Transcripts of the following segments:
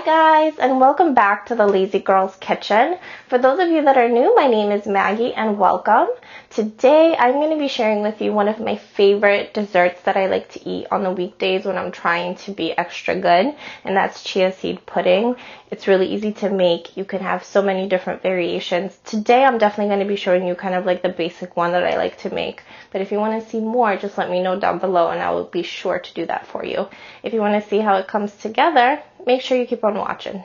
guys, and welcome back to the Lazy Girl's Kitchen. For those of you that are new, my name is Maggie and welcome. Today I'm going to be sharing with you one of my favorite desserts that I like to eat on the weekdays when I'm trying to be extra good, and that's chia seed pudding. It's really easy to make. You can have so many different variations. Today I'm definitely going to be showing you kind of like the basic one that I like to make, but if you want to see more, just let me know down below and I will be sure to do that for you. If you want to see how it comes together, make sure you keep on watching.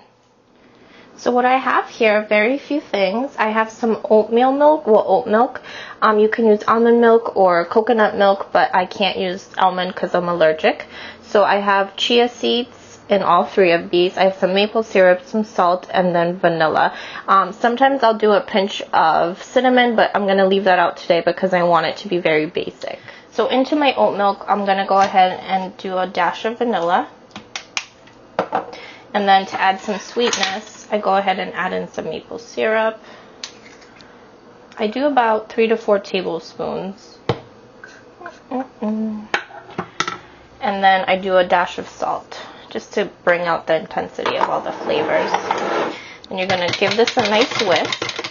So what I have here, very few things. I have some oat milk. You can use almond milk or coconut milk, but I can't use almond because I'm allergic. So I have chia seeds in all three of these. I have some maple syrup, some salt, and then vanilla. Sometimes I'll do a pinch of cinnamon, but I'm going to leave that out today because I want it to be very basic. So into my oat milk, I'm going to go ahead and do a dash of vanilla. And then to add some sweetness, I go ahead and add in some maple syrup. I do about 3 to 4 tablespoons. And then I do a dash of salt, just to bring out the intensity of all the flavors. And you're going to give this a nice whisk.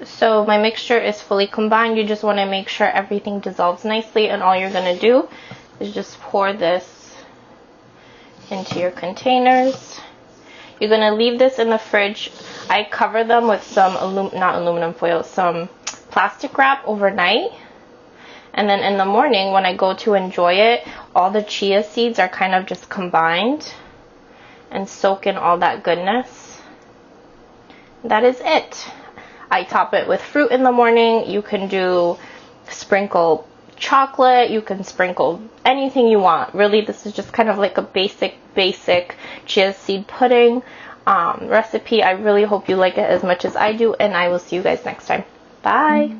So my mixture is fully combined. You just want to make sure everything dissolves nicely, and all you're going to do is just pour this into your containers. You're going to leave this in the fridge. I cover them with some some plastic wrap overnight. And then in the morning when I go to enjoy it, all the chia seeds are kind of just combined and soak in all that goodness. That is it. I top it with fruit in the morning. You can sprinkle chocolate, you can sprinkle anything you want. Really, this is just kind of like a basic chia seed pudding recipe. I really hope you like it as much as I do, and I will see you guys next time. Bye.